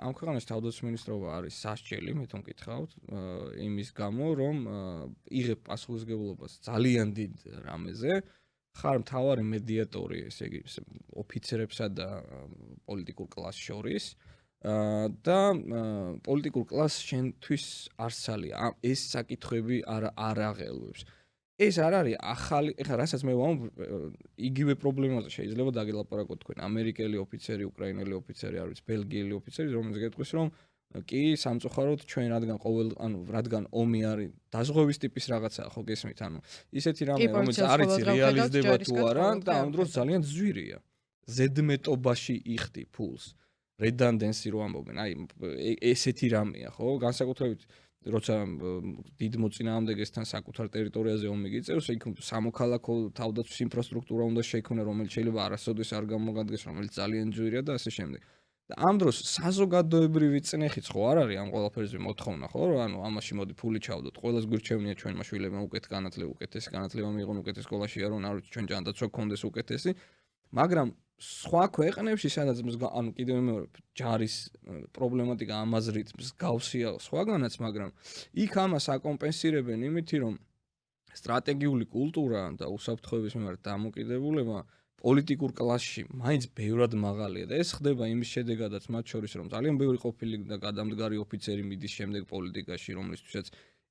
ამ ქვეყანაში თავდაცვის მინისტრობა არის სასჯელი, მე თვითონ მკითხავთ, იმის გამო, რომ იღებ პასუხისმგებლობას ძალიან დიდ რამეზე, ხარ მთავარი მედიატორი, ესე იგი, ოფიცერებსა და პოლიტიკურ კლასს შორის და პოლიტიკურ კლასს შენთვის არსალია. ეს საკითხები არ აღელვებს. ეს არ არის ახალი, ეხლა რასაც მე ვამბობ, იგივე პრობლემაზე შეიძლება დაგელაპარაკოთ თქვენ, ამერიკელი ოფიცერი, უკრაინელი ოფიცერი, არ ვიცი, ბელგიელი ოფიცერი, რომელიც გეტყვის, რომ კი სამწუხაროდ ჩვენ რადგან ომი არის დაზღვევის ტიპის რაღაცაა, ხო გესმით, ისეთი რამე, რომელიც არის რეალიზდება თუ არა და ამ დროს ძალიან ძვირია. ზედმეტობაში იხდი ფულს. redundancy რო ამბობენ, აი ესეთი რამეა, ხო? განსაკუთრებით როცა დიდ მოწინააღმდეგესთან საკუთარ ტერიტორიაზე ომი გიწევს, იქ სამოქალაქო თავდაცვის ინფრასტრუქტურა უნდა შექმნა, რომელიც შეიძლება არასოდეს არ გამოგადგეს, რომელიც ძალიან ძვირია და ასე შემდეგ. და ამ დროს საზოგადოებრივი წნეხიც ხო არ არის ამ ყველაფერზე მოთხოვნა, ხო? რომ ამაში მოდი ფული ჩავდოთ. ყველას გვირჩევნია ჩვენმა შვილებმა უკეთესი განათლება მიიღონ, უკეთეს სკოლაში არონ, არ ვიცი, ჩვენ ჯანდაცვა გქონდეს უკეთესი, მაგრამ სხვა ქვეყნებში, სადაც კიდევ მეორე ჯარის პრობლემატიკა ამაზრით მსგავსია სხვაგანაც, მაგრამ იქ ამას აკომპენსირებენ იმითი, რომ სტრატეგიული კულტურა და უსაფრთხოების მიმართ დამოკიდებულება პოლიტიკურ კლასში მაინც ბევრად მაღალია და ეს ხდება იმის შედეგადაც მათ შორის, რომ ძალიან ბევრი ყოფილი და გადამდგარი ოფიცერი მიდის შემდეგ პოლიტიკაში, რომლისთვისაც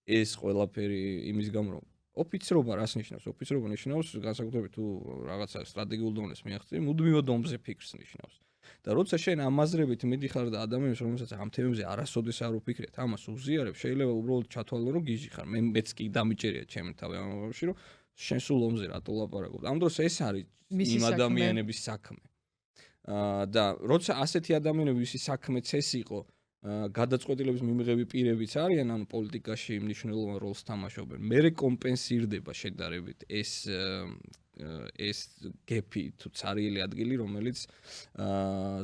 ეს ყველაფერი იმის გამო რომ ოფიცრობა რას ნიშნავს? ოფიცრობა ნიშნავს განსაკუთრებით თუ რაღაცა სტრატეგიულ დონეს მიაღწევ, მუდმივად ომზე ფიქრს ნიშნავს. და როცა შენ ამაზრებით მიდიხარ და ადამიანებს, რომელსაც ამ თემებზე არასოდეს არ უფიქრეთ, ამას უზიარებ, შეიძლება უბრალოდ ჩათვალო, რომ გიჟი ხარ. მეც კი დამიჭერია ჩემი თავი ამ ამბავში, რომ შენ სულ ომზე რატო ლაპარაკობ? ამ დროს ეს არის იმ ადამიანების საქმე. და როცა ასეთი ადამიანები, ვისი საქმეც ეს იყო, გადაწყვეტილების მიმღები პირებიც არიან, ანუ პოლიტიკაში მნიშვნელოვან როლს თამაშობენ. მერე კომპენსირდება შედარებით ეს გეფი თუ ცარიელი ადგილი, რომელიც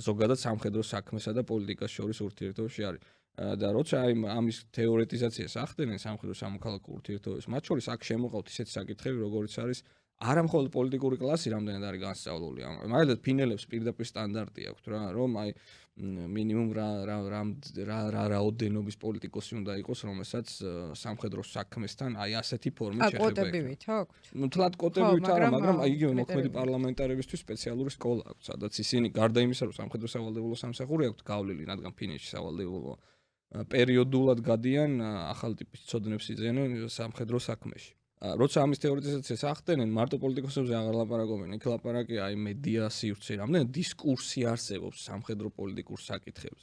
ზოგადად სამხედრო საქმესა და პოლიტიკას შორის ურთიერთობაში არის. და როცა ამის თეორეტიზაციას ახდენენ სამხედრო სამოქალაქო ურთიერთობებს, მათ შორის აქ შემოყავთ ისეთი საკითხები, როგორიც არის არა მხოლოდ პოლიტიკური კლასი რამდენად არის განსწავლული. მაგალითად ფინელებს პირდაპირ სტანდარტი აქვთ რა, რომ აი მინიმუმ რა რაოდენობის პოლიტიკოსი უნდა იყოს, რომელსაც სამხედრო საქმესთან აი ასეთი ფორმით შეხება. კოტები ვით აქვთ? თლად კოტები ვით არა, მაგრამ აი იგივე მოქმედი პარლამენტარებისთვის სპეციალური სკოლა აქვთ, სადაც ისინი გარდა იმისა, რომ სამხედრო სავალდებულო სამსახური აქვთ გავლილი, რადგან ფინეთში სავალდებულოა, პერიოდულად გადიან ახალ ტიპის ცოდნებს იძენენ სამხედრო საქმეში. როცა ამის თეორეტიზაციას ახდენენ, მარტო პოლიტიკოსებზე აღარ ლაპარაკობენ, იქ ლაპარაკია აი მედია სივრცე, რამდენი დისკურსი არსებობს სამხედრო პოლიტიკურ საკითხებზე.